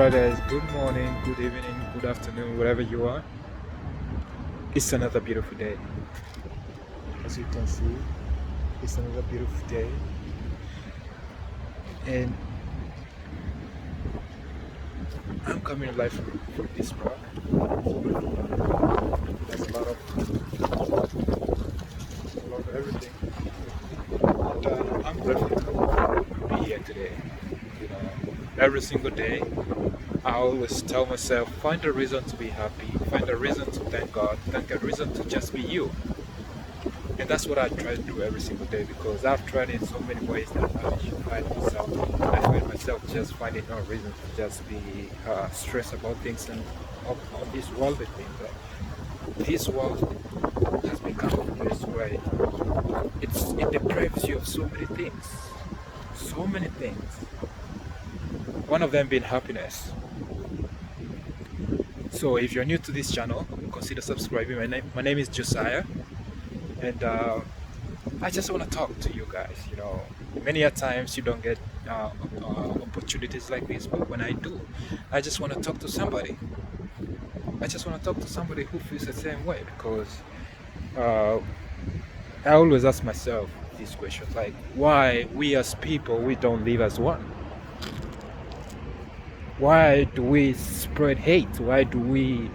brothers. Good morning, good evening, good afternoon, wherever you are. It's another beautiful day. As you can see, it's another beautiful day. And I'm coming live from this park. There's a lot of everything. And I'm grateful to be here today. You know, every single day, I always tell myself, find a reason to be happy, find a reason to thank God, find a reason to just be you. And that's what I try to do every single day because I've tried in so many ways that I find myself just finding no reason to just be stressed about things and on this world with me. But this world has become a place where it deprives you of so many things. So many things. One of them being happiness. So if you're new to this channel, consider subscribing. My name is Josiah, and I just want to talk to you guys. You know, many a times you don't get opportunities like this, but when I do, I just want to talk to somebody. I just want to talk to somebody who feels the same way because uh, I always ask myself these questions like, why we as people we don't live as one? Why do we spread hate? Why do we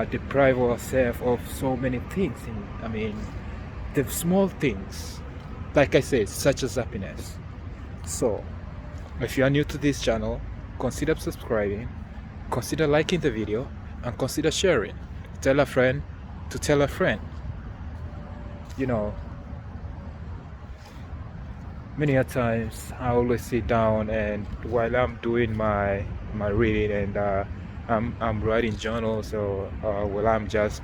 deprive ourselves of so many things? The small things, like I said, such as happiness. So, if you are new to this channel, consider subscribing, consider liking the video, and consider sharing. Tell a friend to tell a friend. You know, many a times I always sit down and while I'm doing my reading and I'm writing journals or while I'm just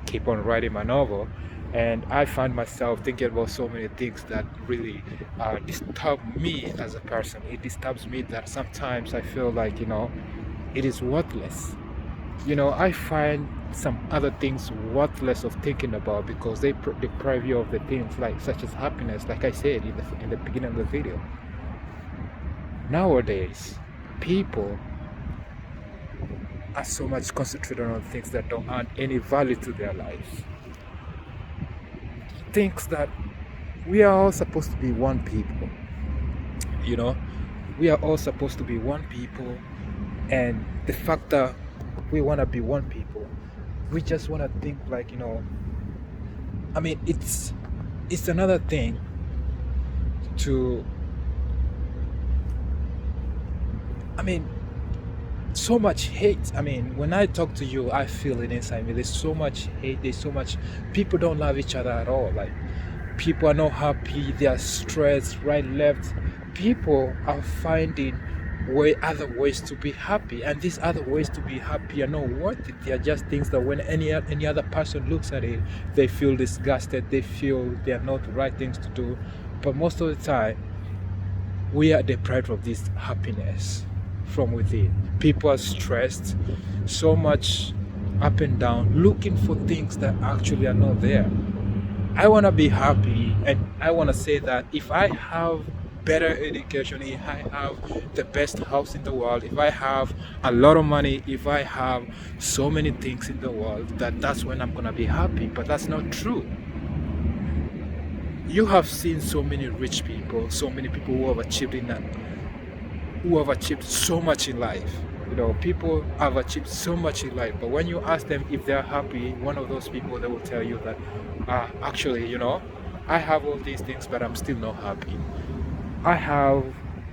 keep on writing my novel, and I find myself thinking about so many things that really disturb me as a person. It disturbs me that sometimes I feel like, it is worthless. I find some other things worthless of thinking about because they deprive you of the things like such as happiness, like I said in the beginning of the video. Nowadays, people are so much concentrated on things that don't add any value to their lives. Things that we are all supposed to be one people. We are all supposed to be one people, and the fact that we want to be one people, we just want to think like, it's another thing to so much hate. When I talk to you, I feel it inside me. There's so much hate, there's so much, people don't love each other at all. Like, people are not happy, they are stressed, right, left. People are finding other ways to be happy, and these other ways to be happy are not worth it. They are just things that when any other person looks at it, they feel disgusted, they feel they are not the right things to do. But most of the time, we are deprived of this happiness from within. People are stressed, so much up and down, looking for things that actually are not there. I want to be happy, and I want to say that if I have better education, if I have the best house in the world, if I have a lot of money, if I have so many things in the world, that's when I'm gonna be happy. But that's not true. You have seen so many rich people, so many people who have achieved so much in life. People have achieved so much in life, but when you ask them if they're happy, one of those people, they will tell you that actually, I have all these things, but I'm still not happy. I have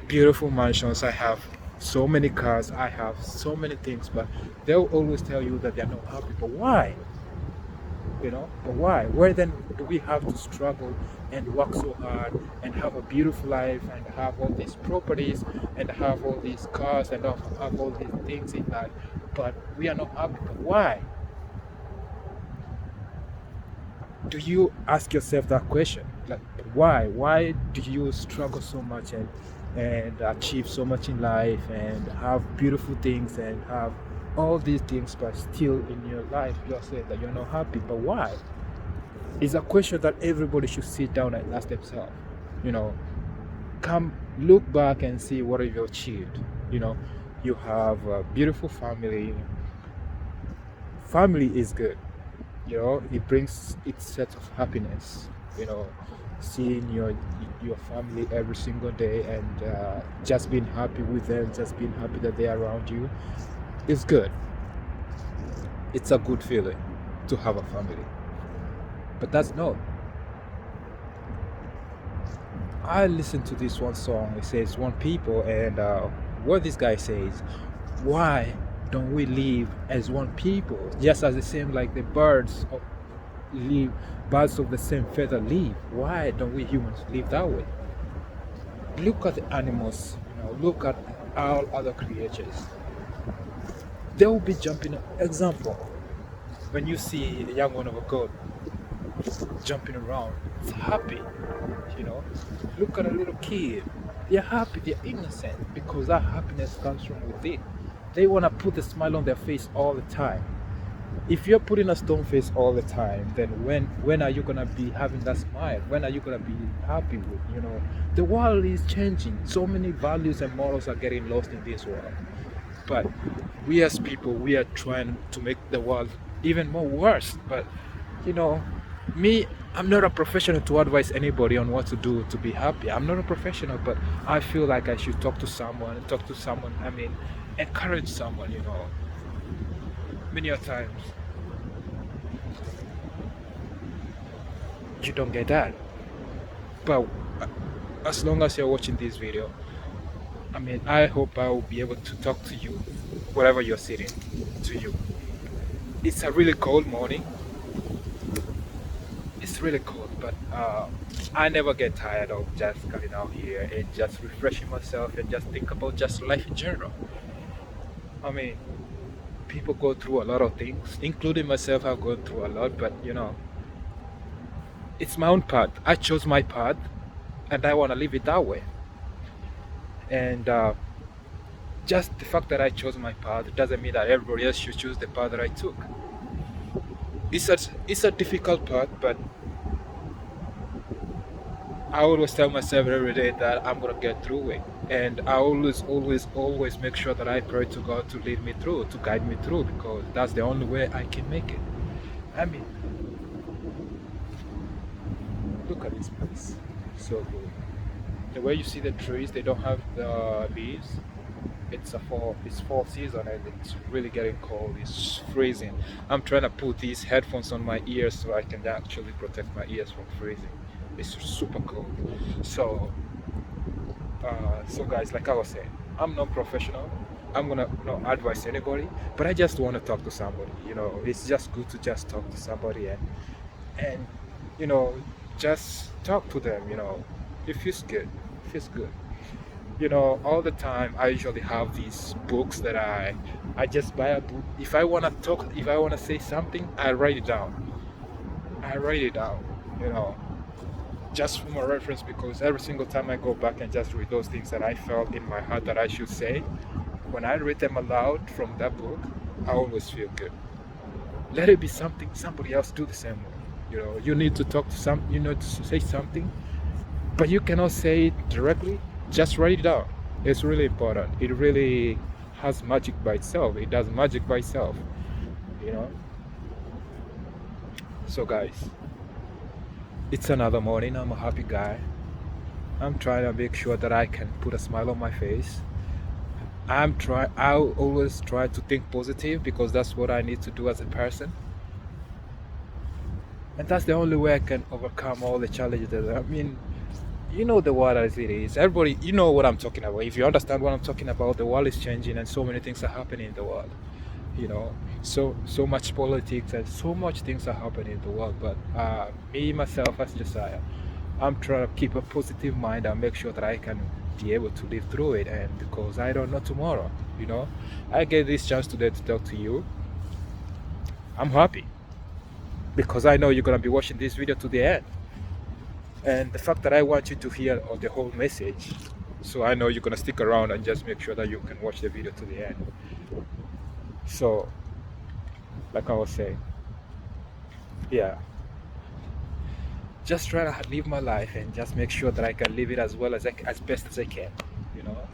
beautiful mansions, I have so many cars, I have so many things, but they'll always tell you that they're not happy. But why? But why? Why then do we have to struggle and work so hard and have a beautiful life and have all these properties and have all these cars and have all these things in life, but we are not happy? But why? Do you ask yourself that question? Like, why? Why do you struggle so much and achieve so much in life and have beautiful things and have all these things, but still in your life you're saying that you're not happy? But why? It's a question that everybody should sit down and ask themselves. Come look back and see what you've achieved. you have a beautiful family. Family is good, you know. It brings its set of happiness, you know. Seeing your family every single day, and just being happy with them, just being happy that they're around you is good. It's a good feeling to have a family. But that's not. I listened to this one song. It says one people, and what this guy says, why don't we live as one people, just as the same like the live, birds of the same feather live? Why don't we humans live that way? Look at the animals, you know. Look at all other creatures. They will be jumping. Example, when you see the young one of a goat jumping around, it's happy, you know. Look at a little kid. They're happy, they're innocent, because that happiness comes from within. They want to put a smile on their face all the time. If you're putting a stone face all the time, then when are you gonna be having that smile? When are you gonna be happy with, you know? The world is changing. So many values and morals are getting lost in this world. But we as people, we are trying to make the world even more worse. But you know, me, I'm not a professional to advise anybody on what to do to be happy. I'm not a professional, but I feel like I should talk to someone. I mean, encourage someone, you know. Many a times you don't get that. But as long as you're watching this video, I mean, I hope I will be able to talk to you wherever you're sitting, to you. It's a really cold morning. It's really cold, but I never get tired of just coming out here and just refreshing myself and just think about just life in general. I mean, people go through a lot of things, including myself. I've gone through a lot, but you know, it's my own path. I chose my path, and I want to live it that way. And just the fact that I chose my path doesn't mean that everybody else should choose the path that I took. It's a difficult path, but I always tell myself every day that I'm gonna get through it, and I always make sure that I pray to God to lead me through, to guide me through, because that's the only way I can make it. I mean, look at this place, so good. The way you see the trees, they don't have the leaves. It's fall season, and it's really getting cold. It's freezing. I'm trying to put these headphones on my ears so I can actually protect my ears from freezing. It's super cold. So guys, like I was saying, I'm not professional. I'm gonna not advise anybody, but I just want to talk to somebody, you know. It's just good to just talk to somebody, and you know, just talk to them, you know. It feels good. It feels good. You know, all the time I usually have these books that I just buy a book. If I want to talk, if I want to say something, I write it down. I write it down, you know, just for my reference, because every single time I go back and just read those things that I felt in my heart that I should say, when I read them aloud from that book, I always feel good. Let it be something somebody else do the same way. You know, you need to talk to you know, to say something, but you cannot say it directly. Just write it down. It's really important. It really has magic by itself. It does magic by itself, you know. So guys, it's another morning. I'm a happy guy. I'm trying to make sure that I can put a smile on my face. I'll always try to think positive, because that's what I need to do as a person. And that's the only way I can overcome all the challenges I mean, you know, the world as it is. Everybody, you know what I'm talking about. If you understand what I'm talking about, the world is changing and so many things are happening in the world. You know, so much politics and so much things are happening in the world. But me myself as Josiah, I'm trying to keep a positive mind and make sure that I can be able to live through it. And because I don't know tomorrow, you know, I get this chance today to talk to you. I'm happy because I know you're gonna be watching this video to the end. And the fact that I want you to hear the whole message, so I know you're gonna stick around and just make sure that you can watch the video to the end. So, like I was saying, yeah, just try to live my life and just make sure that I can live it as well as as best as I can, you know.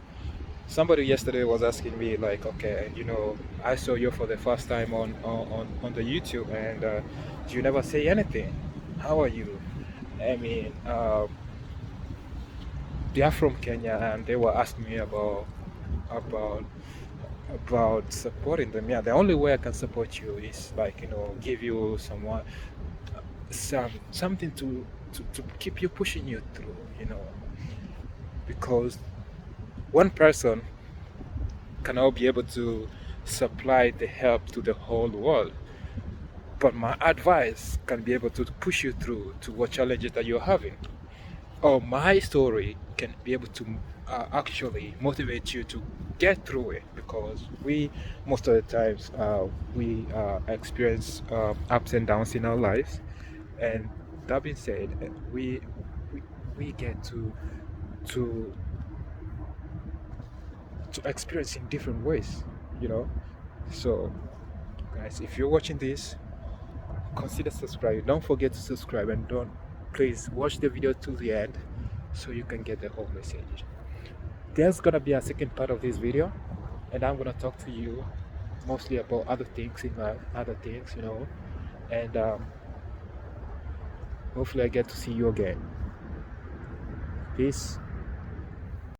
somebody yesterday was asking me like, okay, I saw you for the first time on the YouTube, and you never say anything. How are you? I mean, they are from Kenya, and they were asking me about about supporting them. Yeah, the only way I can support you is like, give you something to keep you pushing you through, because one person cannot be able to supply the help to the whole world. But my advice can be able to push you through to what challenges that you're having. Or my story can be able to actually motivate you to get through it, because most of the times, we experience ups and downs in our lives. And that being said, we, we get to to experience in different ways, you know. So, guys, if you're watching this, consider subscribing. Don't forget to subscribe, and don't please watch the video to the end so you can get the whole message. There's gonna be a second part of this video, and I'm gonna talk to you mostly about other things in life, other things, and hopefully I get to see you again. Peace.